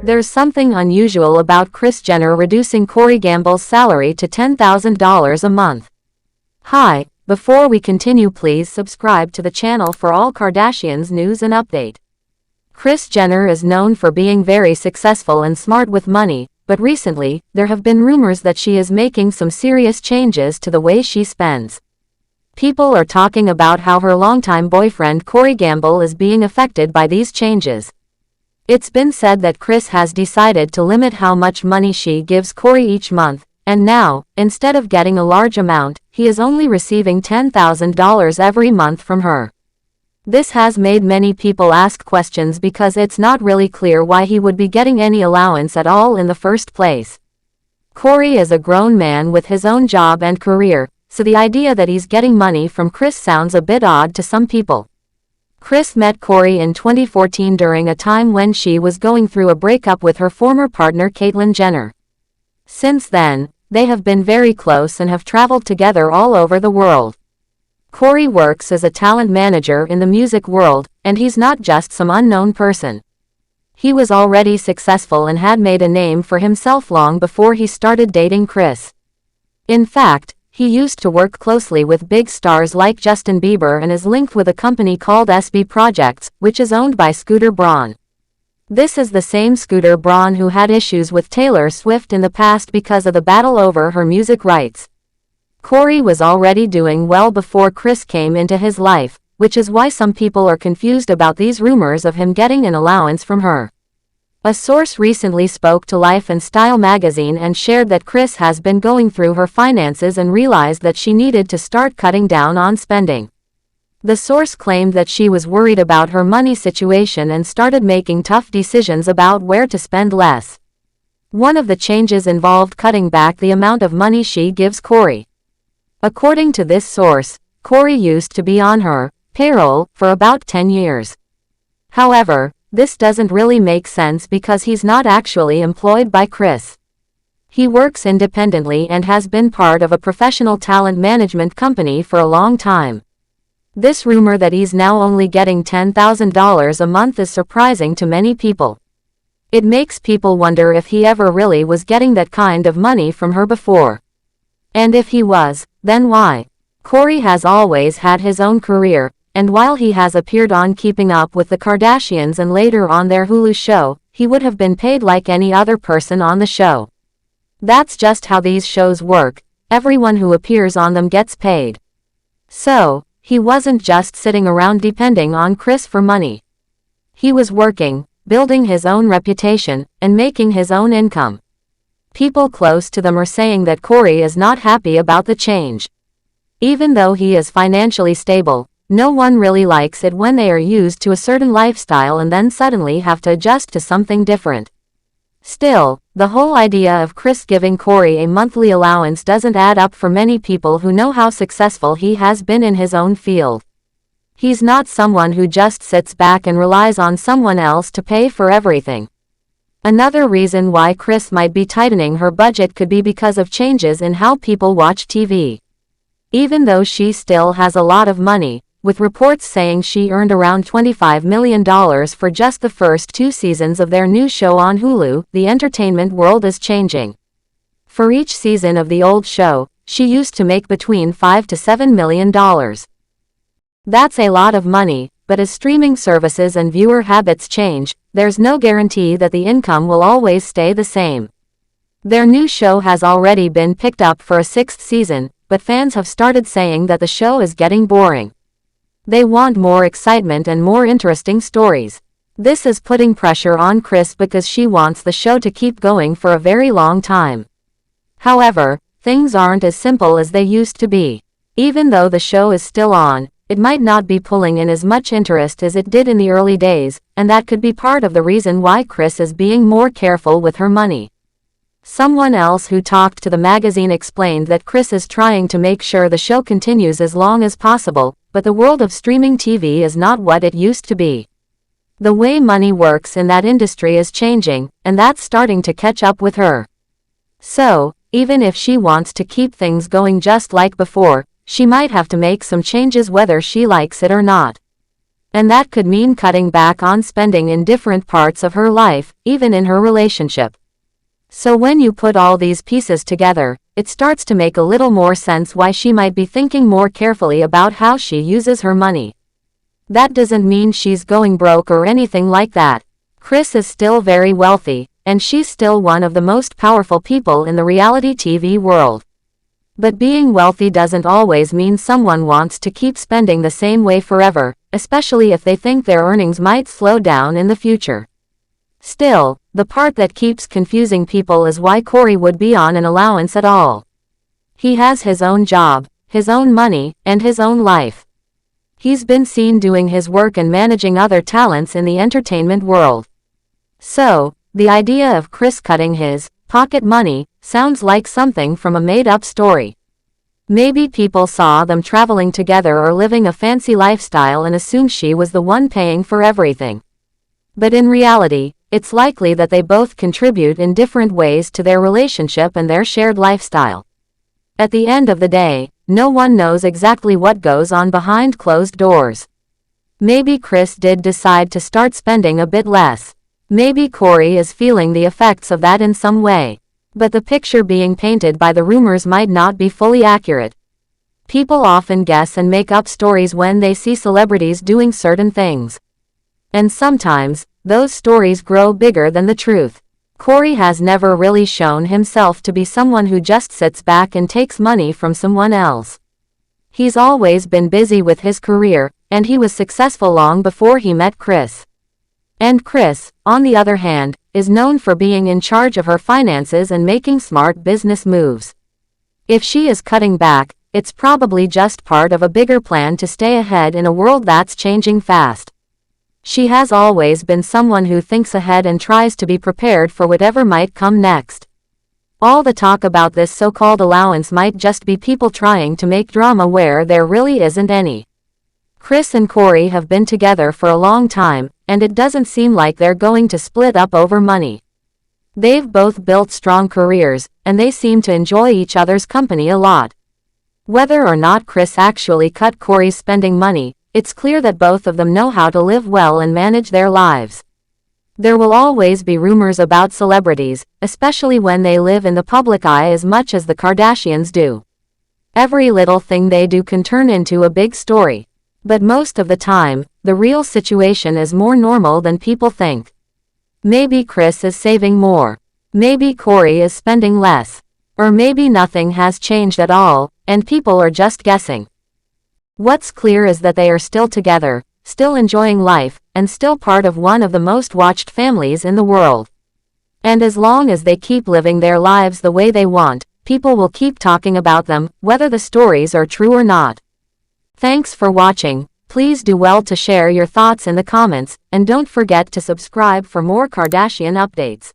There's something unusual about Kris Jenner reducing Corey Gamble's salary to $10,000 a month. Hi, before we continue, please subscribe to the channel for all Kardashians news and update. Kris Jenner is known for being very successful and smart with money, but recently, there have been rumors that she is making some serious changes to the way she spends. People are talking about how her longtime boyfriend Corey Gamble is being affected by these changes. It's been said that Kris has decided to limit how much money she gives Corey each month, and now, instead of getting a large amount, he is only receiving $10,000 every month from her. This has made many people ask questions because it's not really clear why he would be getting any allowance at all in the first place. Corey is a grown man with his own job and career, so the idea that he's getting money from Kris sounds a bit odd to some people. Kris met Corey in 2014 during a time when she was going through a breakup with her former partner Kris Jenner. Since then, they have been very close and have traveled together all over the world. Corey works as a talent manager in the music world, and he's not just some unknown person. He was already successful and had made a name for himself long before he started dating Kris. In fact, he used to work closely with big stars like Justin Bieber and is linked with a company called SB Projects, which is owned by Scooter Braun. This is the same Scooter Braun who had issues with Taylor Swift in the past because of the battle over her music rights. Corey was already doing well before Kris came into his life, which is why some people are confused about these rumors of him getting an allowance from her. A source recently spoke to Life and Style magazine and shared that Kris has been going through her finances and realized that she needed to start cutting down on spending. The source claimed that she was worried about her money situation and started making tough decisions about where to spend less. One of the changes involved cutting back the amount of money she gives Corey. According to this source, Corey used to be on her payroll for about 10 years. However, this doesn't really make sense because he's not actually employed by Kris. He works independently and has been part of a professional talent management company for a long time. This rumor that he's now only getting $10,000 a month is surprising to many people. It makes people wonder if he ever really was getting that kind of money from her before. And if he was, then why? Corey has always had his own career, and while he has appeared on Keeping Up with the Kardashians and later on their Hulu show, he would have been paid like any other person on the show. That's just how these shows work, everyone who appears on them gets paid. So, he wasn't just sitting around depending on Kris for money. He was working, building his own reputation, and making his own income. People close to them are saying that Corey is not happy about the change. Even though he is financially stable, no one really likes it when they are used to a certain lifestyle and then suddenly have to adjust to something different. Still, the whole idea of Kris giving Corey a monthly allowance doesn't add up for many people who know how successful he has been in his own field. He's not someone who just sits back and relies on someone else to pay for everything. Another reason why Kris might be tightening her budget could be because of changes in how people watch TV. Even though she still has a lot of money, with reports saying she earned around $25 million for just the first 2 seasons of their new show on Hulu, the entertainment world is changing. For each season of the old show, she used to make between $5 to $7 million. That's a lot of money, but as streaming services and viewer habits change, there's no guarantee that the income will always stay the same. Their new show has already been picked up for a 6th season, but fans have started saying that the show is getting boring. They want more excitement and more interesting stories. This is putting pressure on Kris because she wants the show to keep going for a very long time. However, things aren't as simple as they used to be. Even though the show is still on, it might not be pulling in as much interest as it did in the early days, and that could be part of the reason why Kris is being more careful with her money. Someone else who talked to the magazine explained that Kris is trying to make sure the show continues as long as possible, but the world of streaming TV is not what it used to be. The way money works in that industry is changing, and that's starting to catch up with her. So, even if she wants to keep things going just like before, she might have to make some changes whether she likes it or not. And that could mean cutting back on spending in different parts of her life, even in her relationship. So when you put all these pieces together, it starts to make a little more sense why she might be thinking more carefully about how she uses her money. That doesn't mean she's going broke or anything like that. Kris is still very wealthy, and she's still one of the most powerful people in the reality TV world. But being wealthy doesn't always mean someone wants to keep spending the same way forever, especially if they think their earnings might slow down in the future. Still, the part that keeps confusing people is why Corey would be on an allowance at all. He has his own job, his own money, and his own life. He's been seen doing his work and managing other talents in the entertainment world. So, the idea of Kris cutting his pocket money sounds like something from a made-up story. Maybe people saw them traveling together or living a fancy lifestyle and assumed she was the one paying for everything. But in reality, it's likely that they both contribute in different ways to their relationship and their shared lifestyle. At the end of the day, no one knows exactly what goes on behind closed doors. Maybe Kris did decide to start spending a bit less. Maybe Corey is feeling the effects of that in some way. But the picture being painted by the rumors might not be fully accurate. People often guess and make up stories when they see celebrities doing certain things. And sometimes, those stories grow bigger than the truth. Corey has never really shown himself to be someone who just sits back and takes money from someone else. He's always been busy with his career, and he was successful long before he met Kris. And Kris, on the other hand, is known for being in charge of her finances and making smart business moves. If she is cutting back, it's probably just part of a bigger plan to stay ahead in a world that's changing fast. She has always been someone who thinks ahead and tries to be prepared for whatever might come next. All the talk about this so-called allowance might just be people trying to make drama where there really isn't any. Kris and Corey have been together for a long time, and it doesn't seem like they're going to split up over money. They've both built strong careers, and they seem to enjoy each other's company a lot. Whether or not Kris actually cut Corey's spending money, it's clear that both of them know how to live well and manage their lives. There will always be rumors about celebrities, especially when they live in the public eye as much as the Kardashians do. Every little thing they do can turn into a big story. But most of the time, the real situation is more normal than people think. Maybe Kris is saving more. Maybe Corey is spending less. Or maybe nothing has changed at all, and people are just guessing. What's clear is that they are still together, still enjoying life, and still part of one of the most watched families in the world. And as long as they keep living their lives the way they want, people will keep talking about them, whether the stories are true or not. Thanks for watching. Please do well to share your thoughts in the comments, and don't forget to subscribe for more Kardashian updates.